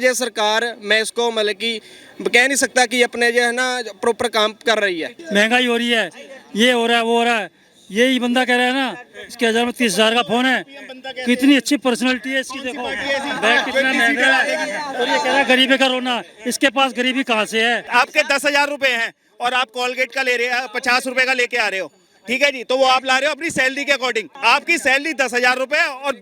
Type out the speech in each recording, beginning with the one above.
जो सरकार मैं इसको मतलब कि कह नहीं सकता कि अपने जो है ना प्रॉपर काम कर रही है। महंगाई हो रही है, ये हो रहा है वो हो रहा है, यही बंदा कह रहा है ना इसके 1000 में 30,000 का फोन है, कितनी अच्छी पर्सनैलिटी है इसकी, देखो बैग कितना महंगा है और ये कह रहा है गरीबी का रोना, इसके पास गरीबी कहाँ से है। आपके 10,000 रुपए हैं और आप कोलगेट का ले रहे हैं 50 रुपए का लेके आ रहे हो, ठीक है जी, तो वो आप ला रहे हो अपनी सैलरी के अकॉर्डिंग। आपकी सैलरी 10,000 रुपए और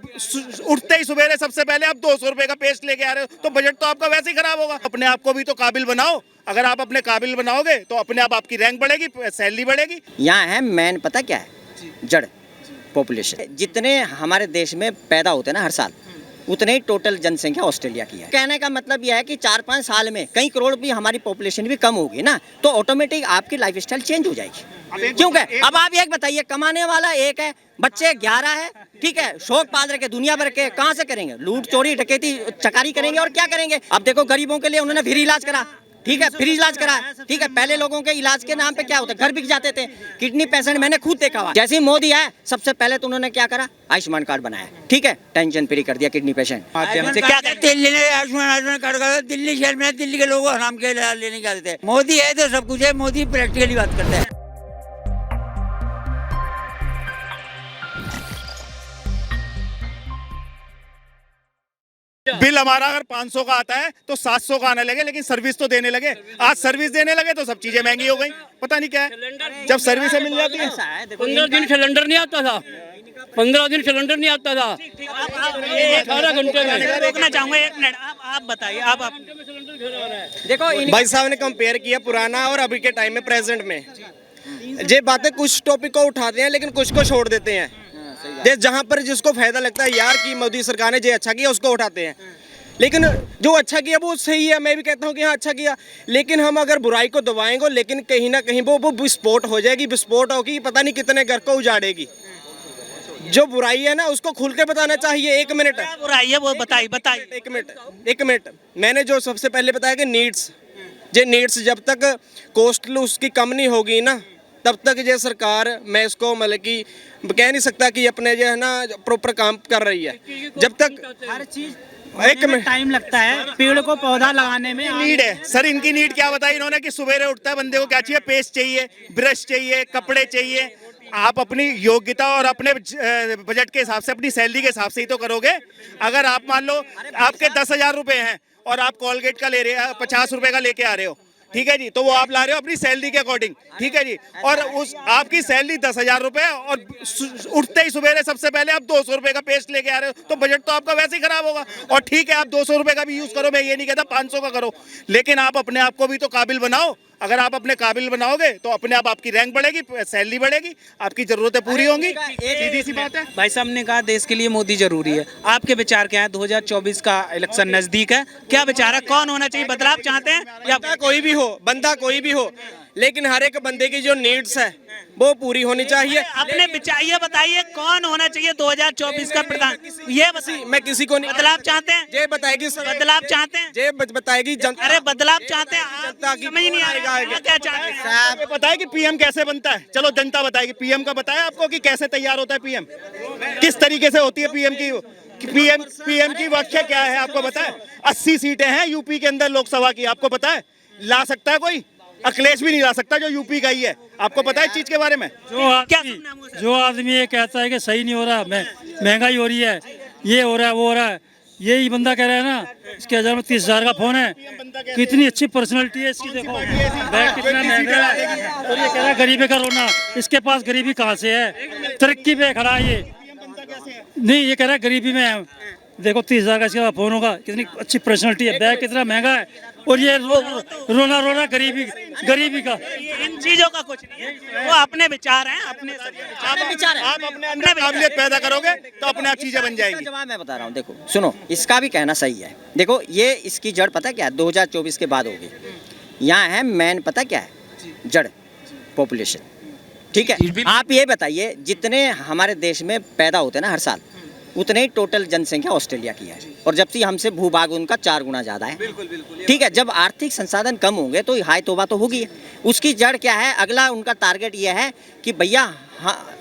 उठते ही सुबह सबसे पहले आप 200 रुपए का पेस्ट लेके आ रहे हो, तो बजट तो आपका वैसे ही खराब होगा। अपने आप को भी तो काबिल बनाओ, अगर आप अपने काबिल बनाओगे तो अपने आप आपकी रैंक बढ़ेगी, सैलरी बढ़ेगी। यहाँ है मेन पता क्या है, जड़ पॉपुलेशन। जितने हमारे देश में पैदा होते हैं ना हर साल, उतने ही टोटल जनसंख्या ऑस्ट्रेलिया की है। कहने का मतलब यह है कि 4-5 साल में कई करोड़ भी हमारी पॉपुलेशन भी कम होगी ना, तो ऑटोमेटिक आपकी लाइफस्टाइल चेंज हो जाएगी। क्योंकि अब आप एक बताइए, कमाने वाला एक है, बच्चे 11 है, ठीक है, शौक पाल रखे दुनिया भर के, कहाँ से करेंगे? लूट चोरी डकैती चकारी करेंगे और क्या करेंगे? अब देखो गरीबों के लिए उन्होंने फ्री इलाज करा, ठीक है, फ्री इलाज करा, ठीक है। पहले लोगों के इलाज के नाम पे क्या होता है, घर बिक जाते थे। किडनी पेशेंट मैंने खुद देखा हुआ, जैसे ही मोदी आया सबसे पहले तो उन्होंने क्या करा, आयुष्मान कार्ड बनाया, ठीक है, टेंशन फ्री कर दिया किडनी पेशेंट। क्या दिल्ली ने आयुष्मान कार्ड का, दिल्ली शहर में दिल्ली के लोगों हराम के लेने के आते थे। मोदी है तो सब कुछ है, मोदी प्रैक्टिकली बात करते हैं। बिल हमारा अगर 500 का आता है तो 700 का आने लगे, लेकिन सर्विस तो देने लगे। आज सर्विस देने लगे तो सब चीजें महंगी हो गई, पता नहीं क्या है। जब सर्विस मिल जाती है, 15 दिन सिलेंडर नहीं आता था, 15 दिन सिलेंडर नहीं आता था, 18 घंटे में। रोकना चाहूंगा 1 मिनट, आप बताइए, आप देखो भाई साहब ने कंपेयर किया पुराना और अभी के टाइम में, प्रेजेंट में। ये बातें कुछ टॉपिक को उठाते हैं लेकिन कुछ को छोड़ देते हैं। जहां पर जिसको फायदा लगता है यार कि मोदी सरकार ने जो अच्छा किया उसको उठाते हैं, लेकिन जो अच्छा किया वो सही है, मैं भी कहता हूँ कि हाँ अच्छा किया। लेकिन हम अगर बुराई को दबाएंगे, लेकिन कहीं ना कहीं वो विस्फोट हो जाएगी, विस्फोट होगी, पता नहीं कितने घर को उजाड़ेगी। जो बुराई है ना उसको खुल के बताना चाहिए। 1 मिनट बुराई है वो बताइए। 1 मिनट मैंने जो सबसे पहले बताया कि नीड्स जब तक कॉस्ट उसकी कम नहीं होगी ना, तब तक ये सरकार मैं इसको मतलब कि कह नहीं सकता कि अपने जो है ना प्रॉपर काम कर रही है। जब तक हर चीज 1 मिनट टाइम लगता है, पेड़ को पौधा लगाने में नीड है। सर इनकी नीड क्या बताई इन्होंने कि सुबह उठता है बंदे को क्या चाहिए, पेस्ट चाहिए, ब्रश चाहिए, कपड़े चाहिए। आप अपनी योग्यता और अपने बजट के हिसाब से, अपनी सैलरी के हिसाब से ही तो करोगे। अगर आप मान लो आपके 10,000 रुपए हैं और आप कोलगेट का ले रहे हैं 50 रुपए का लेके आ रहे हो, ठीक है जी, तो वो आप ला रहे हो अपनी सैलरी के अकॉर्डिंग, ठीक है जी, और उस आपकी सैलरी 10,000 रुपए और उठते ही सुबह सबसे पहले आप 200 रुपए का पेस्ट लेके आ रहे हो, तो बजट तो आपका वैसे ही खराब होगा। और ठीक है आप 200 रुपए का भी यूज करो, मैं ये नहीं कहता 500 का करो, लेकिन आप अपने आप को भी तो काबिल बनाओ। अगर आप अपने काबिल बनाओगे तो अपने आप आपकी रैंक बढ़ेगी, सैलरी बढ़ेगी, आपकी जरूरतें पूरी होंगी, सीधी सी बात है। भाई साहब ने कहा देश के लिए मोदी जरूरी है, आपके विचार क्या है? 2024 का इलेक्शन नजदीक है, क्या विचार है, कौन होना चाहिए? बदलाव चाहते हैं या बंदा कोई भी हो, लेकिन हर एक बंदे की जो नीड्स है वो पूरी होनी चाहिए। अपने विचार ये बताइए, कौन होना चाहिए 2024 का प्रधान? ये मैं किसी को नहीं, बदलाव चाहते हैं, ये बताएगी बदलाव चाहते हैं, ये बताएगी जनता। अरे बदलाव चाहते हैं, जनता की समझ नहीं आएगा क्या चाहते हैं? आपको पता है कि पीएम कैसे बनता है? चलो जनता बताएगी। पीएम का बताया आपको कि कैसे तैयार होता है पीएम, किस तरीके से होती है पीएम की व्याख्या क्या है आपको पता है? 80 सीटें हैं यूपी के अंदर लोकसभा की, आपको पता है? ला सकता है कोई? अखिलेश भी नहीं ला सकता जो यूपी का ही है। आपको पता है इस चीज के बारे में? जो आदमी ये कहता है कि सही नहीं हो रहा, महंगाई हो रही है, ये हो रहा है वो हो रहा है, यही बंदा कह रहा है ना इसके 1000 में 30,000 का फोन है, कितनी अच्छी पर्सनैलिटी है इसकी, देखो बैग कितना महंगा है और ये कह रहा है गरीबी का रोना, इसके पास गरीबी कहाँ से है? तरक्की पे खड़ा है ये, नहीं ये कह रहा है गरीबी में है। देखो 30,000 का इसके फोन होगा, कितनी अच्छी पर्सनैलिटी है, बैग कितना महंगा है और ये रोना गरीबी का। इन चीजों का कुछ नहीं है, वो अपने विचार हैं, अपने विचार हैं। आप अपने अंदर काबिलियत पैदा करोगे तो अपने आप चीजें बन जाएंगी। जवाब मैं बता रहा हूँ, देखो सुनो, इसका भी कहना सही है। देखो ये इसकी जड़ पता क्या है, 2024 के बाद होगी। यहाँ है मेन पता क्या है, जड़ पॉपुलेशन, ठीक है। आप ये बताइए, जितने हमारे देश में पैदा होते हैं ना हर साल, उतने ही टोटल जनसंख्या ऑस्ट्रेलिया की है, और जबकि हमसे भूभाग उनका 4 गुना ज़्यादा है। ठीक है, जब आर्थिक संसाधन कम होंगे तो हाई तौबा तो होगी। उसकी जड़ क्या है? अगला उनका टारगेट ये है कि भैया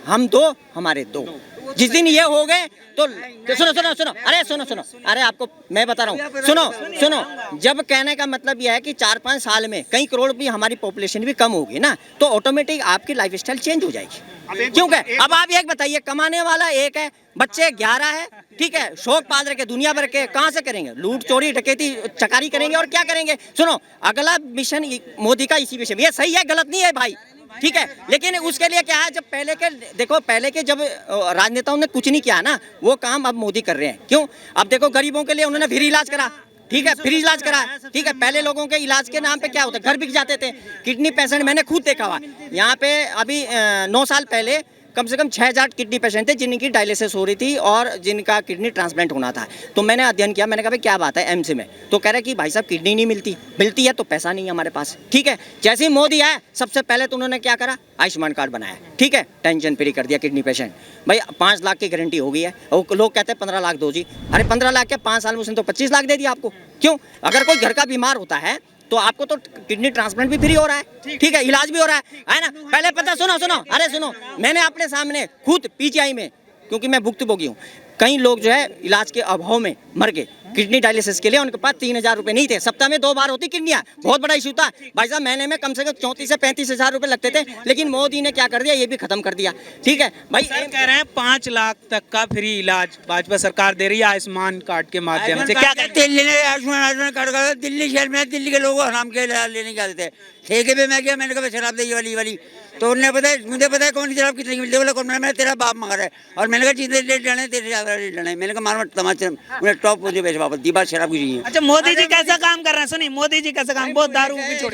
हम 2 हमारे 2, जिस दिन ये हो गए तो सुनो सुनो सुनो, अरे सुनो सुनो, अरे आपको मैं बता रहा हूँ, सुनो सुनो, जब कहने का मतलब यह है कि 4-5 साल में कई करोड़ भी हमारी पॉपुलेशन भी कम होगी ना, तो ऑटोमेटिक आपकी लाइफस्टाइल चेंज हो जाएगी। क्योंकि अब आप एक बताइए, कमाने वाला एक है, बच्चे 11 है, ठीक है, शौक पाल रखे दुनिया भर के, कहाँ से करेंगे? लूट चोरी डकैती चकारी करेंगे और क्या करेंगे? सुनो, अगला मिशन मोदी का इसी विषय में, ये सही है गलत नहीं है भाई, ठीक है, लेकिन उसके लिए क्या है, जब पहले के देखो, पहले के जब राजनेताओं ने कुछ नहीं किया ना, वो काम अब मोदी कर रहे हैं। क्यों? अब देखो, गरीबों के लिए उन्होंने फ्री इलाज करा, ठीक है, फ्री इलाज करा, ठीक है। पहले लोगों के इलाज के नाम पे क्या होता है, घर बिक जाते थे। किडनी पेशेंट मैंने खुद देखा हुआ यहाँ पे, अभी 9 साल पहले कम से कम 6000 किडनी पेशेंट थे जिनकी डायलिसिस हो रही थी और जिनका किडनी ट्रांसप्लांट होना था। तो मैंने अध्ययन किया, मैंने कहा भाई क्या बात है एम्स में, तो कह रहे कि भाई साहब किडनी नहीं मिलती है तो पैसा नहीं है हमारे पास, ठीक है। जैसे ही मोदी आया, सबसे पहले तो उन्होंने क्या करा, आयुष्मान कार्ड बनाया, ठीक है, टेंशन फ्री कर दिया किडनी पेशेंट। भाई 5 लाख की गारंटी हो गई है, और लोग कहते हैं 15 लाख दो जी। अरे 15 लाख क्या, 5 साल में उसने तो 25 लाख दे दिया आपको। क्यों? अगर कोई घर का बीमार होता है तो आपको तो किडनी ट्रांसप्लांट भी फ्री हो रहा है, ठीक है, इलाज भी हो रहा है ना। पहले पता, सुनो सुनो, अरे सुनो, मैंने अपने सामने खुद पीजीआई में, क्योंकि मैं भुक्तभोगी हूँ, कई लोग जो है इलाज के अभाव में मर गए किडनी डायलिसिस के लिए, उनके पास 3000 रुपये नहीं थे। सप्ताह में 2 बार होती किडनियाँ, बहुत बड़ा इशू था भाई साहब। महीने में कम से कम 34 से 35 हज़ार रुपये लगते थे, लेकिन मोदी ने क्या कर दिया, ये भी खत्म कर दिया, ठीक है भाई। सर कह रहे हैं 5 लाख तक का फ्री इलाज भाजपा सरकार दे रही है आयुष्मान कार्ड के माध्यम से, क्या कहते दिल्ली ने आयुष्मान कार्ड का, दिल्ली शहर में दिल्ली के लोगों को हराम के लेने के आते थे। ठेके पे मैं गया, मैंने कहा शराब दे वाली, तो उन्हें पता है, मुझे पता है कौन सी शराब कितने की मिलती है, बोला कौन, मैंने तेरा बाप मगा रहा है, और मैंने कहा चीजें रेट जाने तेरे ज़्यादा रेट जाने, मैंने कहा मार तमाचा, उन्हें टॉप मुझे पैसे वापस दी, बात शराब की चाहिए। अच्छा, मोदी जी कैसा काम कर रहे हैं? सुनिए, मोदी जी कैसा काम, बहुत दारू भी छोड़,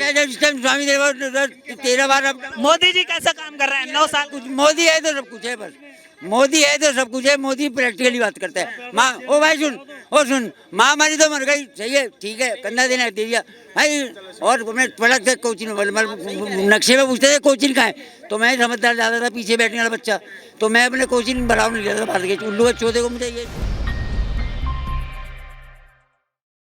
स्वामी देव 13 बार, मोदी जी कैसा काम कर रहे हैं 9 साल? कुछ मोदी है तो सब कुछ है, बस मोदी है तो सब कुछ है। मोदी प्रैक्टिकली बात करता है। माँ, ओ भाई सुन, माँ हमारी तो मर गई, सही है, ठीक है, कंधा देना दे दिया भाई। और मैं पढ़ा था कोचिंग में, नक्शे में पूछते थे कोचिंग कहाँ है, तो मैं समझदार ज़्यादा था, पीछे बैठने वाला बच्चा, तो मैं अपने कोचिंग बढ़ाव नहीं लेता था, भारत के उल्लू के चौधे को मुझे ये